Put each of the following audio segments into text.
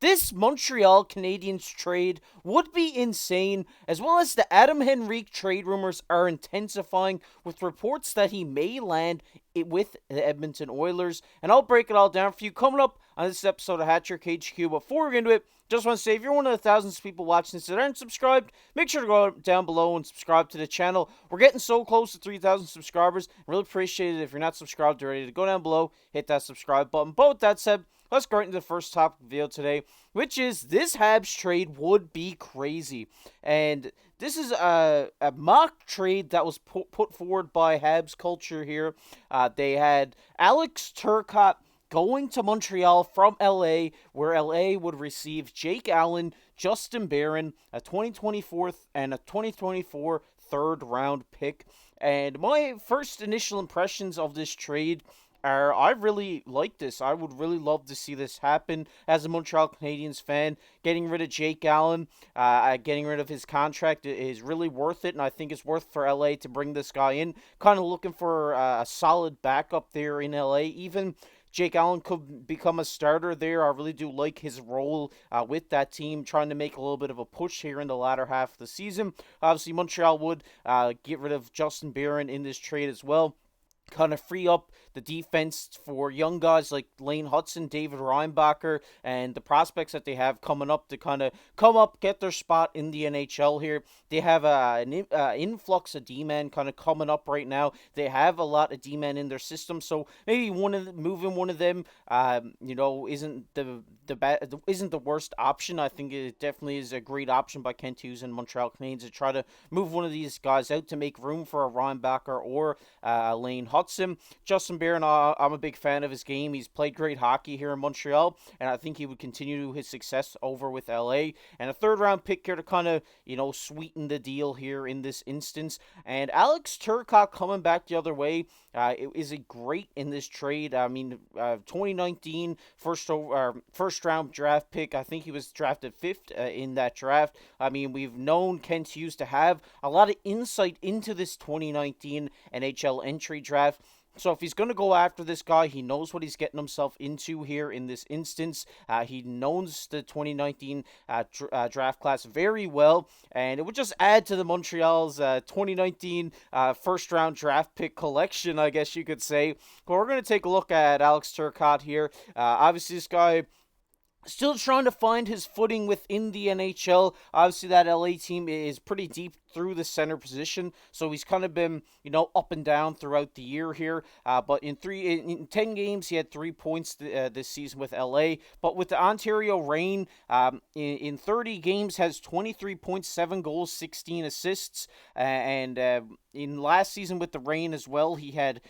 This Montreal Canadiens trade would be insane, as well as the Adam Henrique trade rumors are intensifying with reports that he may land with the Edmonton Oilers. And I'll break it all down for you coming up on this episode of Hat Trick HQ. Before we get into it, just want to say, if you're one of the thousands of people watching this that aren't subscribed, make sure to go down below and subscribe to the channel. We're getting so close to 3,000 subscribers. Really appreciate it if you're not subscribed already to go down below, hit that subscribe button. But with that said, let's go right into the first topic of the video today, which is this Habs trade would be crazy. And this is a mock trade that was put forward by Habs culture here. They had Alex Turcotte going to Montreal from LA, where LA would receive Jake Allen, Justin Barron, a 2024 and a 2024 third round pick. And my first initial impressions of this trade are, I really like this. I would really love to see this happen as a Montreal Canadiens fan. Getting rid of Jake Allen, getting rid of his contract is really worth it, and I think it's worth for LA to bring this guy in. Kind of looking for a solid backup there in LA. Even Jake Allen could become a starter there. I really do like his role with that team, trying to make a little bit of a push here in the latter half of the season. Obviously, Montreal would get rid of Justin Barron in this trade as well. Kind of free up the defense for young guys like Lane Hudson, David Reinbacher, and the prospects that they have coming up to kind of come up, get their spot in the NHL here. They have an influx of D-men kind of coming up right now. They have a lot of D-men in their system, so maybe moving one of them, isn't isn't the worst option. I think it definitely is a great option by Kent Hughes and Montreal Canadiens to try to move one of these guys out to make room for a Reinbacher or Lane Hudson. Justin Barron, I'm a big fan of his game. He's played great hockey here in Montreal, and I think he would continue his success over with LA. And a third round pick here to kind of, sweeten the deal here in this instance. And Alex Turcotte coming back the other way it is a great in this trade. I mean, 2019 first round draft pick. I think he was drafted fifth in that draft. I mean, we've known Kent Hughes to have a lot of insight into this 2019 NHL entry draft. So if he's going to go after this guy, he knows what he's getting himself into here in this instance. He knows the 2019 draft class very well, and it would just add to the Montreal's 2019 first-round draft pick collection, I guess you could say. But we're going to take a look at Alex Turcotte here. Obviously, this guy still trying to find his footing within the NHL. Obviously, that LA team is pretty deep through the center position, so he's kind of been, up and down throughout the year here. But in 10 games, he had 3 points this season with LA. But with the Ontario Reign, in 30 games, has 23 points, 7 goals, 16 assists, and in last season with the Reign as well, he had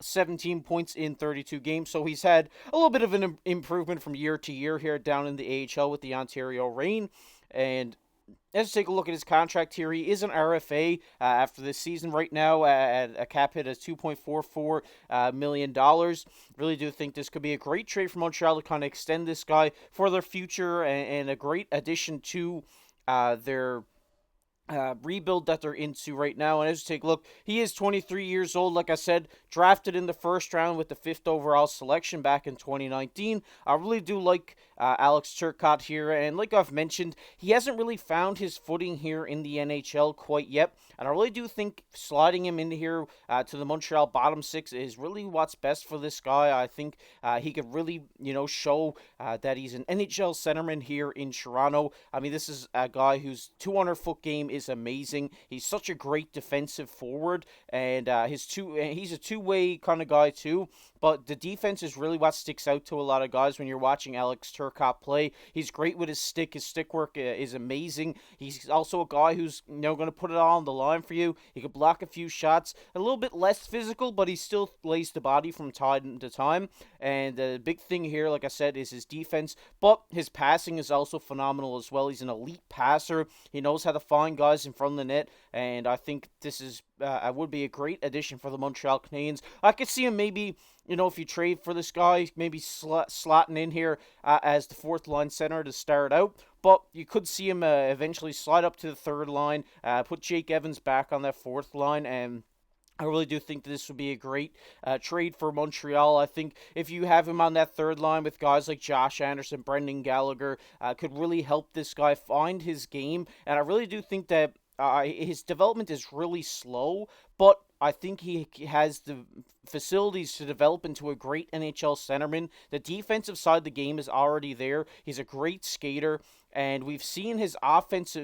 17 points in 32 games. So he's had a little bit of an improvement from year to year here down in the AHL with the Ontario Reign. And let's take a look at his contract here. He is an RFA after this season right now at a cap hit of $2.44 million. Really do think this could be a great trade for Montreal to kind of extend this guy for their future and a great addition to their rebuild that they're into right now. And as you take a look, he is 23 years old. Like I said, drafted in the first round with the 5th overall selection back in 2019. I really do like Alex Turcotte here, and like I've mentioned, he hasn't really found his footing here in the NHL quite yet, and I really do think sliding him into here to the Montreal bottom 6 is really what's best for this guy. I think he could really, show that he's an NHL centerman here in Toronto. I mean, this is a guy whose 200-foot game is amazing. He's such a great defensive forward, and he's a two-way kind of guy too. But the defense is really what sticks out to a lot of guys when you're watching Alex Turcotte play. He's great with his stick. His stick work is amazing. He's also a guy who's going to put it all on the line for you. He could block a few shots. A little bit less physical, but he still lays the body from time to time. And the big thing here, like I said, is his defense. But his passing is also phenomenal as well. He's an elite passer. He knows how to find guys in front of the net. And I think this is would be a great addition for the Montreal Canadiens. I could see him maybe, if you trade for this guy, maybe slotting in here as the 4th line center to start out. But you could see him eventually slide up to the 3rd line, put Jake Evans back on that 4th line, and I really do think that this would be a great trade for Montreal. I think if you have him on that third line with guys like Josh Anderson, Brendan Gallagher, could really help this guy find his game. And I really do think that his development is really slow, but I think he has the facilities to develop into a great NHL centerman. The defensive side of the game is already there. He's a great skater, and we've seen his offense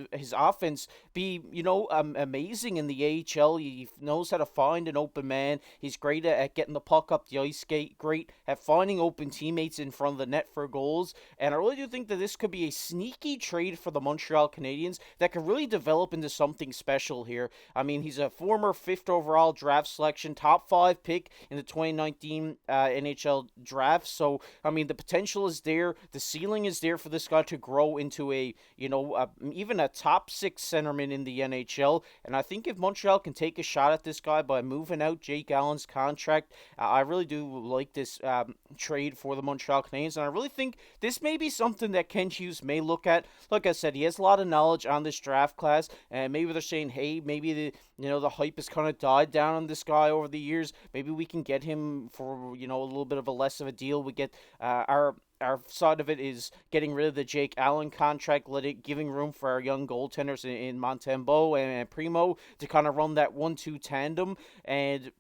be amazing in the AHL. He knows how to find an open man. He's great at getting the puck up the ice skate. Great at finding open teammates in front of the net for goals. And I really do think that this could be a sneaky trade for the Montreal Canadiens that could really develop into something special here. I mean, he's a former fifth overall draft selection, top 5 pick in the 2019 NHL draft. So I mean, the potential is there. The ceiling is there for this guy to grow into even a top 6 centerman in the NHL. And I think if Montreal can take a shot at this guy by moving out Jake Allen's contract, I really do like this trade for the Montreal Canadiens. And I really think this may be something that Ken Hughes may look at. Like I said, he has a lot of knowledge on this draft class, and maybe they're saying, hey, maybe the hype has kind of died down on this guy over the years. Maybe we can get him for a little bit of a less of a deal. We get our side of it is getting rid of the Jake Allen contract, giving room for our young goaltenders in Montembeault and Primo to kind of run that 1-2 tandem, and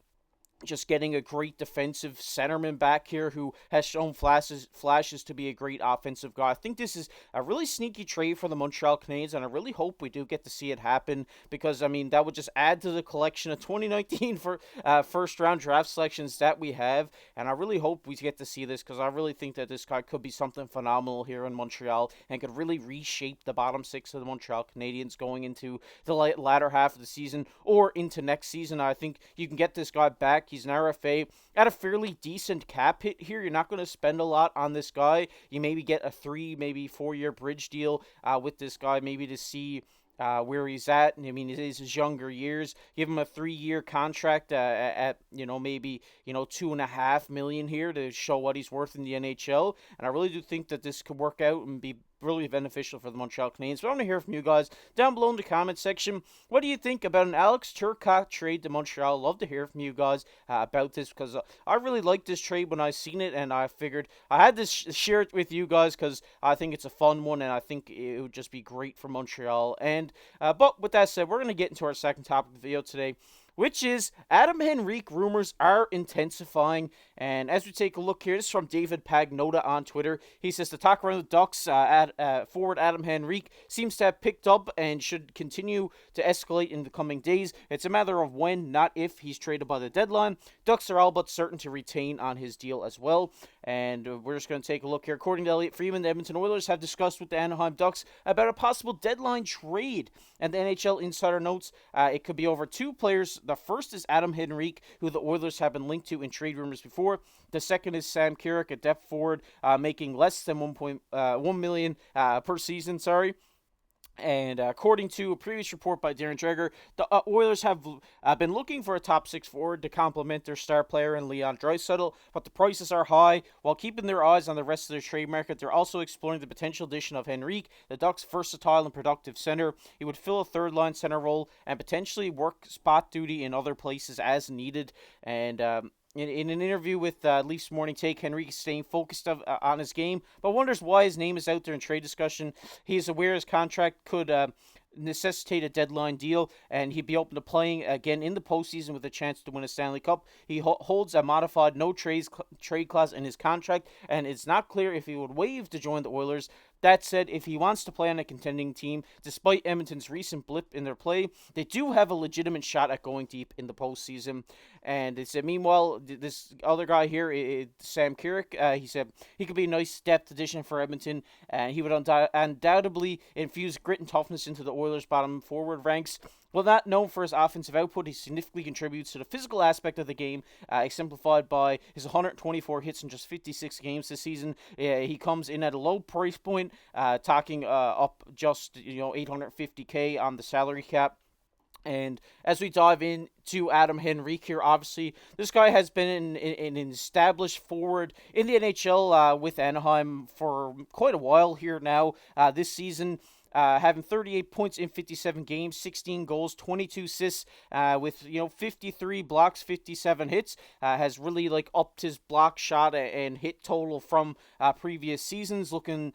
just getting a great defensive centerman back here who has shown flashes to be a great offensive guy. I think this is a really sneaky trade for the Montreal Canadiens, and I really hope we do get to see it happen, because I mean that would just add to the collection of 2019 for first round draft selections that we have. And I really hope we get to see this, because I really think that this guy could be something phenomenal here in Montreal and could really reshape the bottom 6 of the Montreal Canadiens going into the latter half of the season or into next season. I think you can get this guy back. He's an RFA at a fairly decent cap hit here. You're not going to spend a lot on this guy. You maybe get a 3, maybe 4-year bridge deal with this guy, maybe to see where he's at. I mean, it is his younger years. Give him a 3-year contract at maybe $2.5 million here to show what he's worth in the NHL. And I really do think that this could work out and be really beneficial for the Montreal Canadiens. But I want to hear from you guys down below in the comment section. What do you think about an Alex Turcotte trade to Montreal? Love to hear from you guys about this, because I really liked this trade when I seen it, and I figured I had to share it with you guys because I think it's a fun one, and I think it would just be great for Montreal. And but with that said, we're going to get into our second topic of the video today, which is Adam Henrique rumors are intensifying. And as we take a look here, this is from David Pagnotta on Twitter. He says the talk around the Ducks forward Adam Henrique seems to have picked up and should continue to escalate in the coming days. It's a matter of when, not if, he's traded by the deadline. Ducks are all but certain to retain on his deal as well. And we're just going to take a look here. According to Elliot Friedman, the Edmonton Oilers have discussed with the Anaheim Ducks about a possible deadline trade. And the NHL Insider notes it could be over 2 players. The first is Adam Henrique, who the Oilers have been linked to in trade rumors before. The second is Sam Kirk, a depth forward, making less than $1 million per season. And according to a previous report by Darren Dreger, the Oilers have been looking for a top 6 forward to complement their star player in Leon Draisaitl, but the prices are high. While keeping their eyes on the rest of their trade market, they're also exploring the potential addition of Henrique, the Ducks' versatile and productive center. He would fill a third-line center role and potentially work spot duty in other places as needed. And in an interview with Leafs Morning Take, Henrique is staying focused on his game, but wonders why his name is out there in trade discussion. He is aware his contract could necessitate a deadline deal, and he'd be open to playing again in the postseason with a chance to win a Stanley Cup. He holds a modified no trade clause in his contract, and it's not clear if he would waive to join the Oilers. That said, if he wants to play on a contending team, despite Edmonton's recent blip in their play, they do have a legitimate shot at going deep in the postseason. And they said, meanwhile, this other guy here, Sam Kirk, he said he could be a nice depth addition for Edmonton, and he would undoubtedly infuse grit and toughness into the Oilers' bottom forward ranks. While not known for his offensive output, he significantly contributes to the physical aspect of the game, exemplified by his 124 hits in just 56 games this season. He comes in at a low price point, talking up just $850K on the salary cap. And as we dive into Adam Henrique here, obviously, this guy has been an established forward in the NHL with Anaheim for quite a while here now. This season, having 38 points in 57 games, 16 goals, 22 assists, with 53 blocks, 57 hits. Has really like upped his block shot and hit total from previous seasons. Looking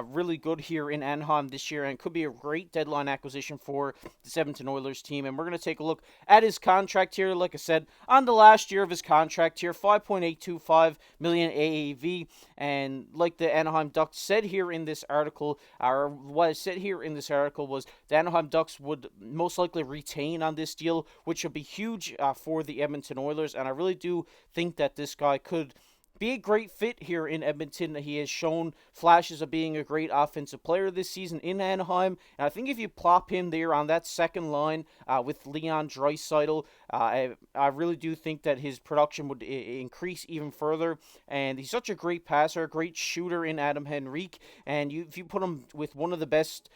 really good here in Anaheim this year, and could be a great deadline acquisition for the Edmonton Oilers team. And we're going to take a look at his contract here. Like I said, on the last year of his contract here, $5.825 million AAV. And like the Anaheim Ducks said here in this article, or what I said here in this article was the Anaheim Ducks would most likely retain on this deal, which would be huge for the Edmonton Oilers. And I really do think that this guy could be a great fit here in Edmonton. He has shown flashes of being a great offensive player this season in Anaheim, and I think if you plop him there on that second line with Leon Draisaitl, I really do think that his production would increase even further. And he's such a great passer, a great shooter in Adam Henrique, and if you put him with one of the best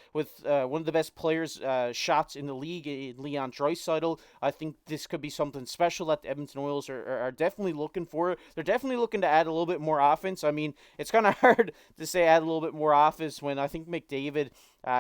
players shots in the league in Leon Draisaitl, I think this could be something special that the Edmonton Oilers are definitely looking for. They're definitely looking to add a little bit more offense. I mean, it's kind of hard to say add a little bit more offense when I think McDavid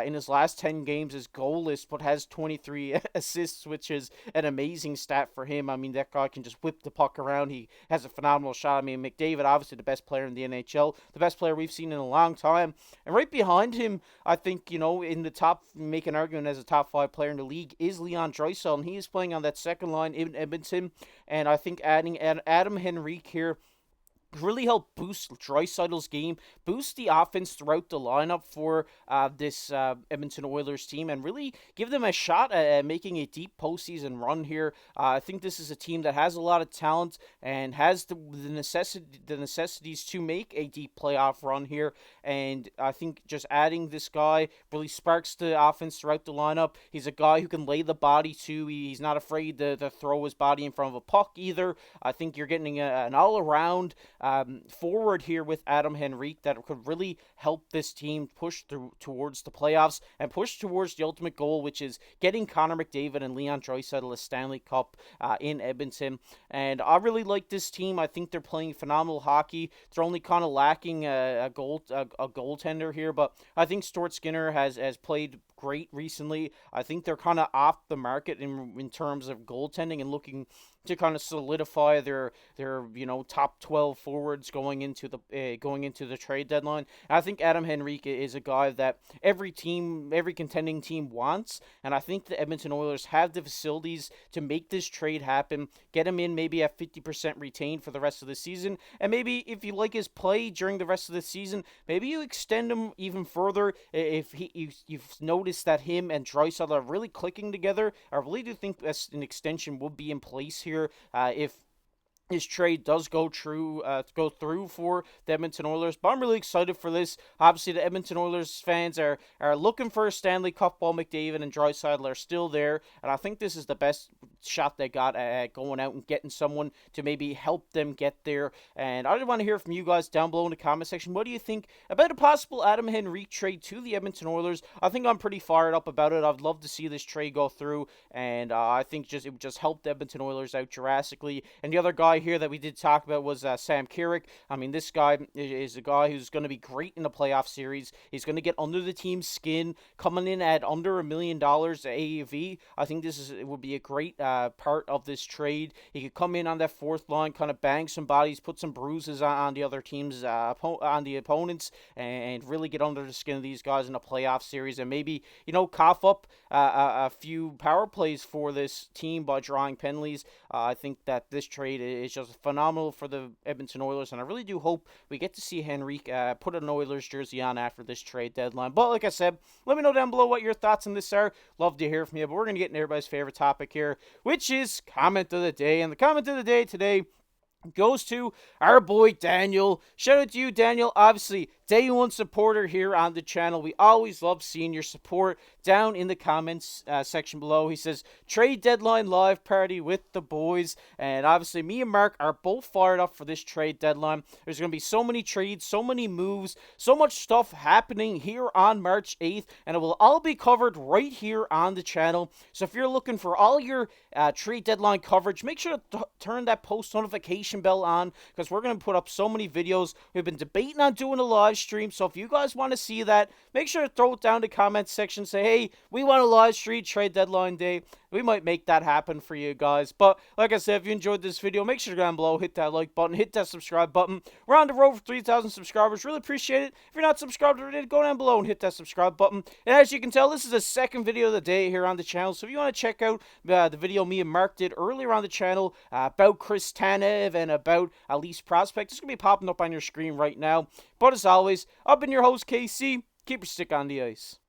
in his last 10 games is goalless but has 23 assists, which is an amazing stat for him. I mean, that guy can just whip the puck around. He has a phenomenal shot. I mean, McDavid, obviously the best player in the NHL, the best player we've seen in a long time. And right behind him, I think, in the top, make an argument as a top 5 player in the league, is Leon Draisaitl, and he is playing on that second line in Edmonton. And I think adding Adam Henrique here really help boost Draisaitl's game, boost the offense throughout the lineup for this Edmonton Oilers team, and really give them a shot at making a deep postseason run here. I think this is a team that has a lot of talent and has the necessities to make a deep playoff run here. And I think just adding this guy really sparks the offense throughout the lineup. He's a guy who can lay the body too. He's not afraid to throw his body in front of a puck either. I think you're getting an all-around forward here with Adam Henrique that could really help this team push through towards the playoffs and push towards the ultimate goal, which is getting Connor McDavid and Leon Draisaitl a Stanley Cup in Edmonton. And I really like this team. I think they're playing phenomenal hockey. They're only kind of lacking a goaltender here, but I think Stuart Skinner has played great recently. I think they're kind of off the market in terms of goaltending and looking to kind of solidify their top 12 forwards going into the trade deadline. And I think Adam Henrique is a guy that every contending team wants, and I think the Edmonton Oilers have the facilities to make this trade happen. Get him in maybe at 50% retained for the rest of the season, and maybe if you like his play during the rest of the season, maybe you extend him even further if you've noticed that him and Draisaitl are really clicking together. I really do think an extension will be in place here if his trade does go through for the Edmonton Oilers. But I'm really excited for this. Obviously, the Edmonton Oilers fans are looking for a Stanley Cup while McDavid and Draisaitl are still there. And I think this is the best shot they got at going out and getting someone to maybe help them get there. And I just want to hear from you guys down below in the comment section. What do you think about a possible Adam Henrique trade to the Edmonton Oilers? I think I'm pretty fired up about it. I'd love to see this trade go through. And I think it would just help the Edmonton Oilers out drastically. And the other guy here that we did talk about was Sam Carrick. I mean, this guy is a guy who's going to be great in the playoff series. He's going to get under the team's skin, coming in at under $1 million AAV. I think it would be a great part of this trade. He could come in on that fourth line, kind of bang some bodies, put some bruises on the other team's on the opponents, and really get under the skin of these guys in a playoff series, and maybe cough up a few power plays for this team by drawing penalties. I think that this trade is just phenomenal for the Edmonton Oilers, and I really do hope we get to see Henrique put an Oilers jersey on after this trade deadline. But like I said, let me know down below what your thoughts on this are. Love to hear from you, but we're going to get into everybody's favorite topic here, which is comment of the day. And the comment of the day today goes to our boy Daniel. Shout out to you, Daniel. Obviously, day one supporter here on the channel. We always love seeing your support down in the comments section below. He says, trade deadline live party with the boys. And obviously, me and Mark are both fired up for this trade deadline. There's going to be so many trades, so many moves, so much stuff happening here on March 8th. And it will all be covered right here on the channel. So if you're looking for all your trade deadline coverage, make sure to turn that post notification bell on, because we're going to put up so many videos. We've been debating on doing a live stream. So if you guys want to see that, make sure to throw it down in the comments section. Say, hey, we want a live stream trade deadline day. We might make that happen for you guys. But like I said, if you enjoyed this video, make sure to go down below, hit that like button, hit that subscribe button. We're on the road for 3,000 subscribers. Really appreciate it. If you're not subscribed already, go down below and hit that subscribe button. And as you can tell, this is the second video of the day here on the channel. So if you want to check out the video me and Mark did earlier on the channel about Chris Tanev and about Elise Prospect, it's going to be popping up on your screen right now. But as always, I've been your host, KC. Keep your stick on the ice.